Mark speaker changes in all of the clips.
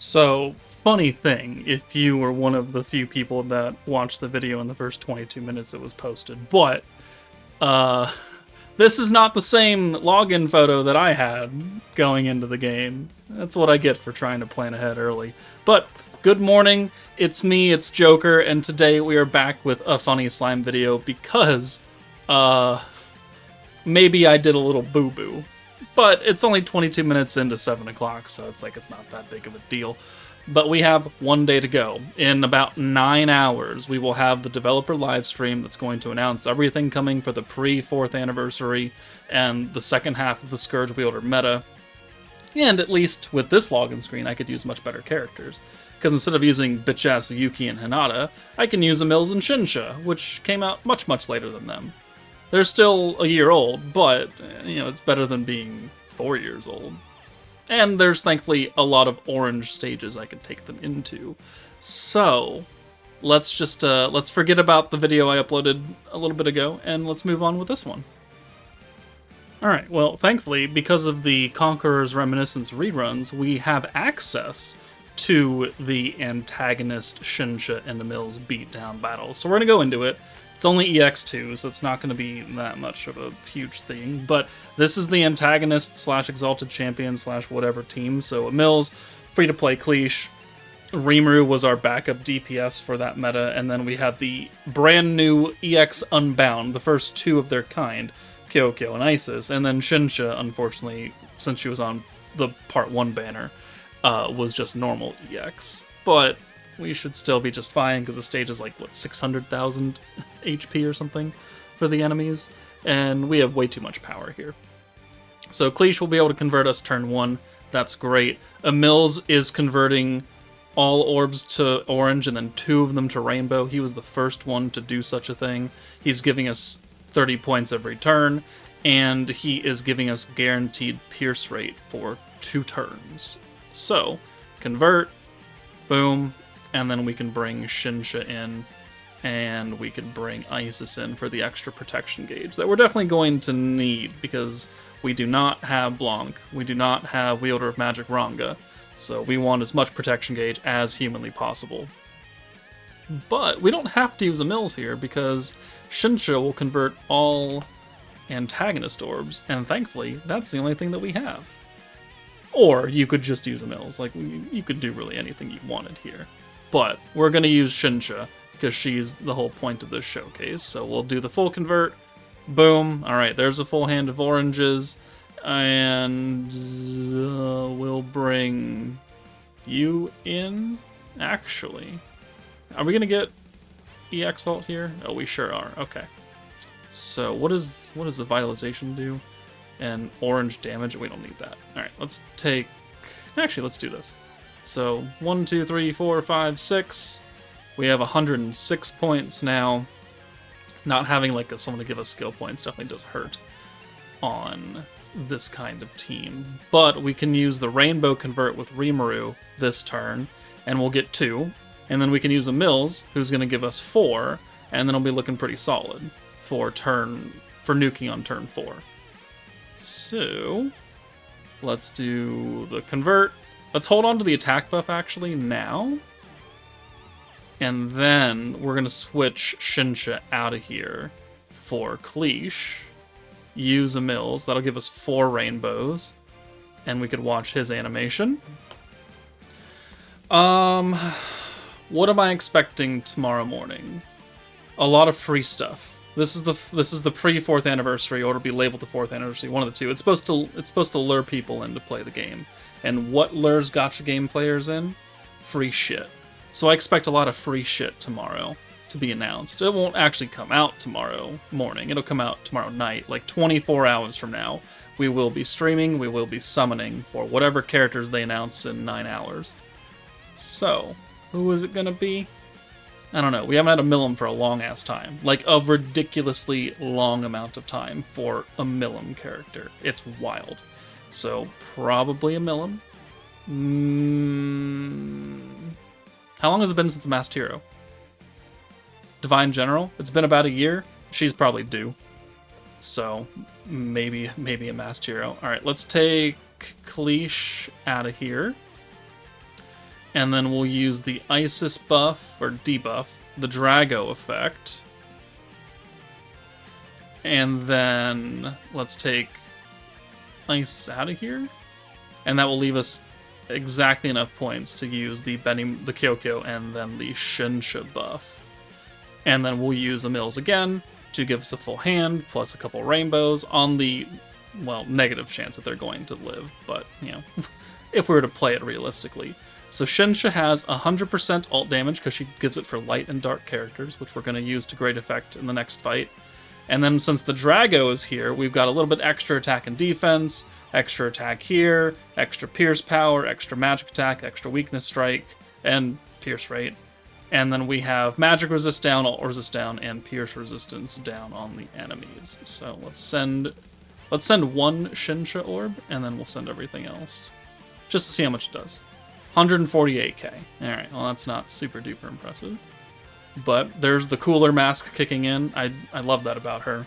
Speaker 1: So, funny thing, if you were one of the few people that watched the video in the first 22 minutes it was posted, but, uh, this is not the same login photo that I had going into the game. That's what I get for trying to plan ahead early. But, good morning, it's me, it's Joker, and today we are back with a funny slime video because, maybe I did a little boo-boo. But it's only 22 minutes into 7 o'clock, so it's not that big of a deal. But we have one day to go. In about 9 hours, we will have the developer live stream that's going to announce everything coming for the pre-4th anniversary and the second half of the Scourge wielder meta. And at least with this login screen, I could use much better characters. Because instead of using bitch-ass Yuki and Hinata, I can use EMILS and SHINSHA, which came out much, much later than them. They're still a year old, but, it's better than being 4 years old. And there's thankfully a lot of orange stages I could take them into. So, let's forget about the video I uploaded a little bit ago, and let's move on with this one. Alright, well, thankfully, because of the Conqueror's Reminiscence reruns, we have access to the antagonist SHINSHA and EMILS beatdown battle. So we're going to go into it. It's only EX2, so it's not going to be that much of a huge thing, but this is the antagonist slash exalted champion slash whatever team, so EMILS, free-to-play Cliche, Rimuru was our backup DPS for that meta, and then we had the brand new EX Unbound, the first two of their kind, Kyokyo and Isis, and then SHINSHA, unfortunately, since she was on the Part 1 banner, was just normal EX, but we should still be just fine, because the stage is 600,000 HP or something for the enemies, and we have way too much power here. So Cliche will be able to convert us turn 1, that's great. EMILS is converting all orbs to orange and then 2 of them to rainbow. He was the first one to do such a thing. He's giving us 30 points every turn, and he is giving us guaranteed pierce rate for 2 turns. So, convert, boom, and then we can bring SHINSHA in, and we can bring Isis in for the extra protection gauge that we're definitely going to need, because we do not have Blanc, we do not have Wielder of Magic Ranga, so we want as much protection gauge as humanly possible. But we don't have to use EMILS here, because SHINSHA will convert all antagonist orbs, and thankfully, that's the only thing that we have. Or you could just use EMILS, you could do really anything you wanted here. But we're going to use SHINSHA, because she's the whole point of this showcase. So we'll do the full convert. Boom. Alright, there's a full hand of oranges. And we'll bring you in, actually. Are we going to get EX ult here? Oh, we sure are. Okay. So what does the vitalization do? And orange damage? We don't need that. Alright, let's take... Actually, let's do this. So, 1, 2, 3, 4, 5, 6. We have 106 points now. Not having someone to give us skill points definitely does hurt on this kind of team. But we can use the Rainbow Convert with Rimuru this turn, and we'll get 2. And then we can use EMILS, who's going to give us 4, and then it'll be looking pretty solid for nuking on turn 4. So, let's do the convert. Let's hold on to the attack buff, actually, now. And then we're going to switch SHINSHA out of here for Cliche. Use EMILS. That'll give us 4 rainbows. And we could watch his animation. What am I expecting tomorrow morning? A lot of free stuff. This is the pre-4th anniversary, or it'll be labeled the 4th anniversary, one of the two. It's supposed to lure people in to play the game. And what lures gacha game players in? Free shit. So I expect a lot of free shit tomorrow to be announced. It won't actually come out tomorrow morning. It'll come out tomorrow night, 24 hours from now. We will be streaming, we will be summoning for whatever characters they announce in 9 hours. So, who is it gonna be? I don't know. We haven't had a Milim for a long-ass time. A ridiculously long amount of time for a Milim character. It's wild. So, probably a Milim. How long has it been since Masked Hero? Divine General? It's been about a year. She's probably due. So, maybe a Masked Hero. Alright, let's take Cliche out of here. And then we'll use the Isis buff, or debuff, the Drago effect. And then let's take Isis out of here. And that will leave us exactly enough points to use the Kyokyo and then the Shinsha buff. And then we'll use EMILS again to give us a full hand, plus a couple rainbows on the, well, negative chance that they're going to live. But, you know, if we were to play it realistically. So Shinsha has 100% ult damage because she gives it for light and dark characters, which we're going to use to great effect in the next fight. And then since the Drago is here, we've got a little bit extra attack and defense, extra attack here, extra pierce power, extra magic attack, extra weakness strike, and pierce rate. And then we have magic resist down, ult resist down, and pierce resistance down on the enemies. So let's send one Shinsha orb, and then we'll send everything else. Just to see how much it does. 148k. Alright, well that's not super duper impressive. But there's the cooler mask kicking in. I love that about her.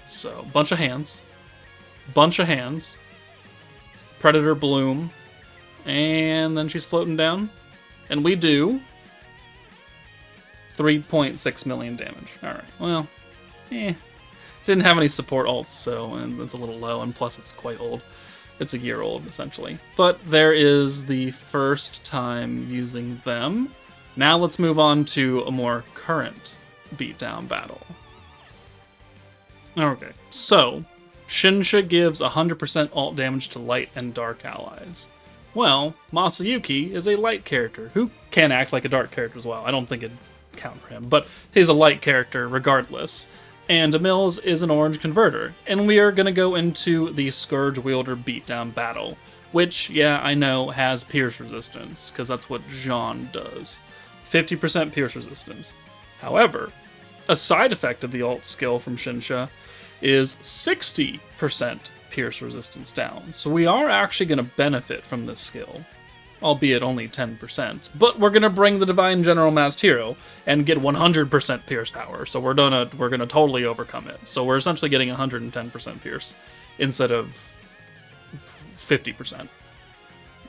Speaker 1: So, bunch of hands. Predator Bloom. And then she's floating down. And we do 3.6 million damage. Alright, well, didn't have any support ults, so and it's a little low, and plus it's quite old. It's a year old, essentially. But there is the first time using them. Now let's move on to a more current beatdown battle. Okay, so Shinsha gives 100% ult damage to light and dark allies. Well, Masayuki is a light character who can act like a dark character as well. I don't think it'd count for him, but he's a light character regardless. And EMILS is an orange converter. And we are going to go into the Scourge wielder beatdown battle, which, yeah, I know, has pierce resistance, because that's what Jean does. 50% pierce resistance. However, a side effect of the ult skill from Shinsha is 60% pierce resistance down. So we are actually going to benefit from this skill, albeit only 10%. But we're going to bring the Divine General Masked Hero and get 100% pierce power. So we're gonna totally overcome it. So we're essentially getting 110% pierce instead of 50%.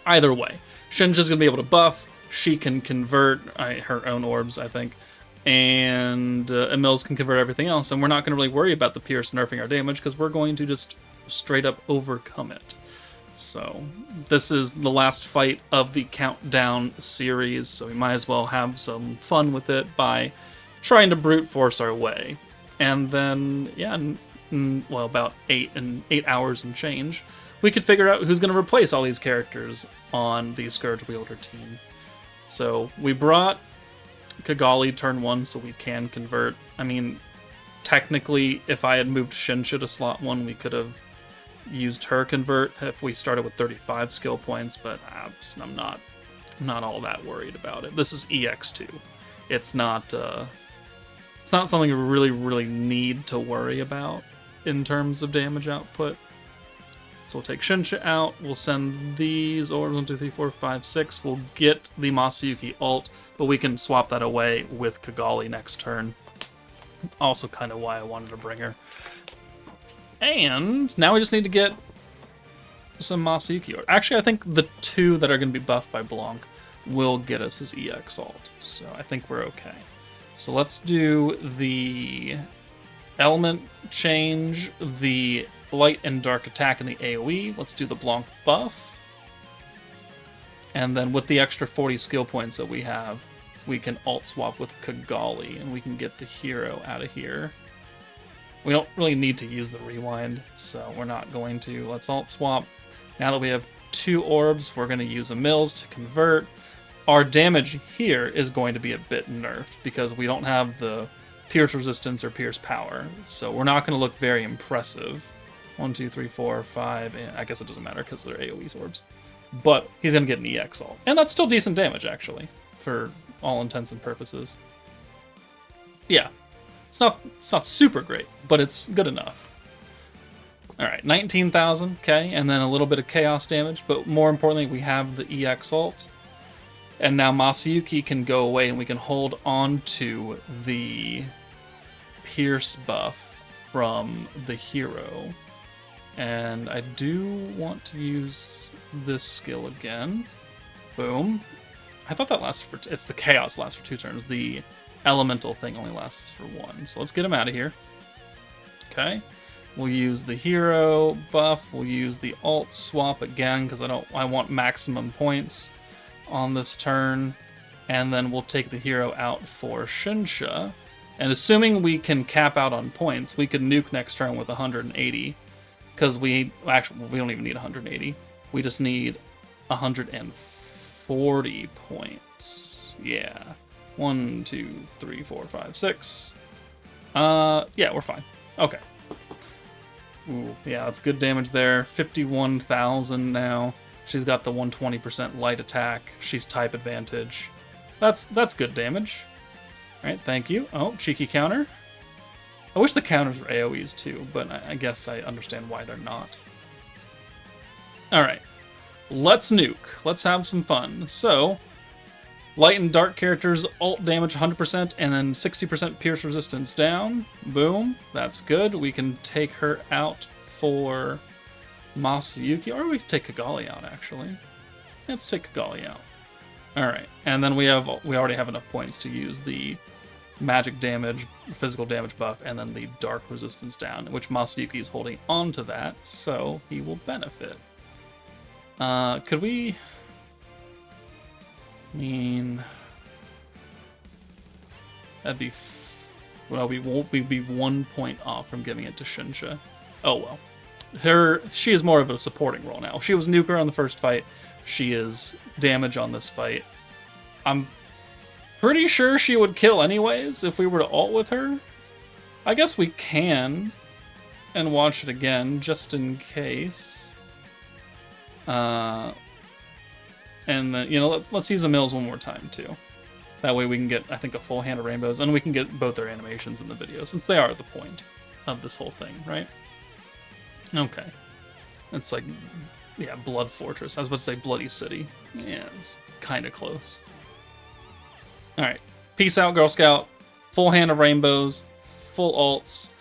Speaker 1: Either way, Shinsha's going to be able to buff. She can convert her own orbs, I think, and EMILS can convert everything else, and we're not going to really worry about the pierce nerfing our damage, because we're going to just straight up overcome it. So, this is the last fight of the Countdown series, so we might as well have some fun with it by trying to brute force our way. And then, yeah, well, about 8 hours and change, we could figure out who's going to replace all these characters on the Scourge wielder team. So we brought Kigali turn 1 so we can convert. I mean, technically, if I had moved Shinsha to slot 1, we could have used her convert if we started with 35 skill points, but I'm not all that worried about it. This is EX2. It's not something we really need to worry about in terms of damage output. So we'll take Shinsha out, we'll send these orbs, 1, 2, 3, 4, 5, 6. We'll get the Masayuki ult, but we can swap that away with Kigali next turn. Also kind of why I wanted to bring her. And now we just need to get some Masayuki. Actually, I think the 2 that are going to be buffed by Blanc will get us his EX ult. So I think we're okay. So let's do the element change, the light and dark attack in the AoE. Let's do the Blanc buff. And then with the extra 40 skill points that we have, we can alt swap with Kigali, and we can get the hero out of here. We don't really need to use the rewind, so we're not going to. Let's alt swap. Now that we have 2 orbs, we're going to use EMILS to convert. Our damage here is going to be a bit nerfed, because we don't have the pierce resistance or pierce power, so we're not going to look very impressive. 1, 2, 3, 4, 5, and I guess it doesn't matter because they're AoE orbs. But he's going to get an EX ult. And that's still decent damage, actually, for all intents and purposes. Yeah. It's not super great, but it's good enough. Alright, 19,000, okay, and then a little bit of chaos damage, but more importantly, we have the EX ult. And now Masayuki can go away, and we can hold on to the pierce buff from the hero. And I do want to use this skill again. Boom. I thought that lasts for... It's the chaos lasts for 2 turns. The elemental thing only lasts for 1. So let's get him out of here. Okay. We'll use the hero buff. We'll use the alt swap again because I want maximum points on this turn. And then we'll take the hero out for SHINSHA. And assuming we can cap out on points, we could nuke next turn with 180. Because we don't even need 180. We just need 140 points. Yeah. 1, 2, 3, 4, 5, 6. Yeah, we're fine. Okay. Ooh, yeah, that's good damage there. 51,000 now. She's got the 120% light attack. She's type advantage. That's good damage. Alright, thank you. Oh, cheeky counter. I wish the counters were AoEs too, but I guess I understand why they're not. Alright. Let's nuke. Let's have some fun. So, light and dark characters, alt damage 100%, and then 60% pierce resistance down. Boom. That's good. We can take her out for Masayuki, or we can take Kigali out, actually. Let's take Kigali out. Alright, and then we already have enough points to use the magic damage, physical damage buff, and then the dark resistance down, which Masayuki is holding on to that, so he will benefit. Could we... I mean... That'd be... Well, we'd be 1 point off from giving it to SHINSHA. Oh well. She is more of a supporting role now. She was nuker on the first fight. She is damage on this fight. I'm pretty sure she would kill anyways if we were to ult with her. I guess we can and watch it again just in case. And let's use EMILS one more time too. That way we can get, I think, a full hand of rainbows, and we can get both their animations in the video since they are the point of this whole thing, right? Okay. It's like, yeah, Blood Fortress. I was about to say Bloody City. Yeah, kind of close. Alright. Peace out, Girl Scout. Full hand of rainbows. Full ults.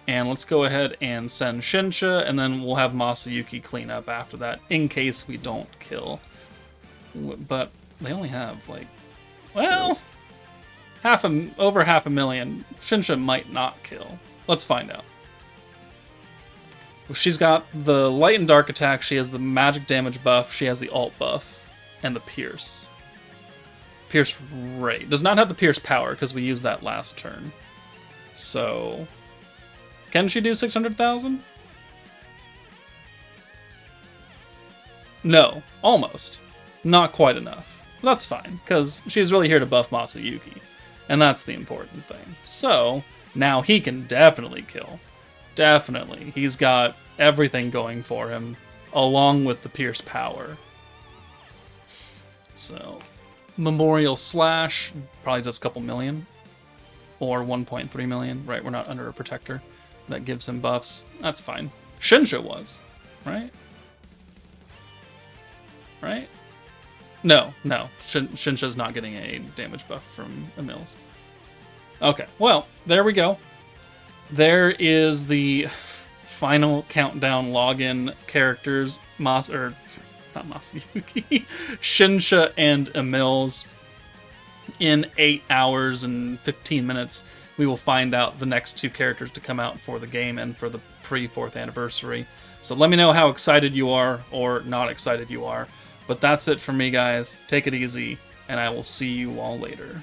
Speaker 1: And let's go ahead and send SHINSHA, and then we'll have Masayuki clean up after that, in case we don't kill. But they only have, like, well, over 500,000. SHINSHA might not kill. Let's find out. She's got the light and dark attack, she has the magic damage buff, she has the alt buff, and the pierce. Pierce Ray. Does not have the pierce power, because we used that last turn. So, can she do 600,000? No, almost. Not quite enough. That's fine, because she's really here to buff Masayuki, and that's the important thing. So, now he can definitely kill. Definitely. He's got everything going for him, along with the pierce power. So, Memorial Slash probably does a couple million, or 1.3 million. Right, we're not under a protector. That gives him buffs. That's fine. SHINSHA was, right? Right? No. SHINSHA's not getting a damage buff from EMILS. Okay, well, there we go. There is the final countdown login characters. Not Masayuki. SHINSHA and EMILS. In 8 hours and 15 minutes, we will find out the next 2 characters to come out for the game and for the pre-4th anniversary. So let me know how excited you are or not excited you are. But that's it for me, guys. Take it easy, and I will see you all later.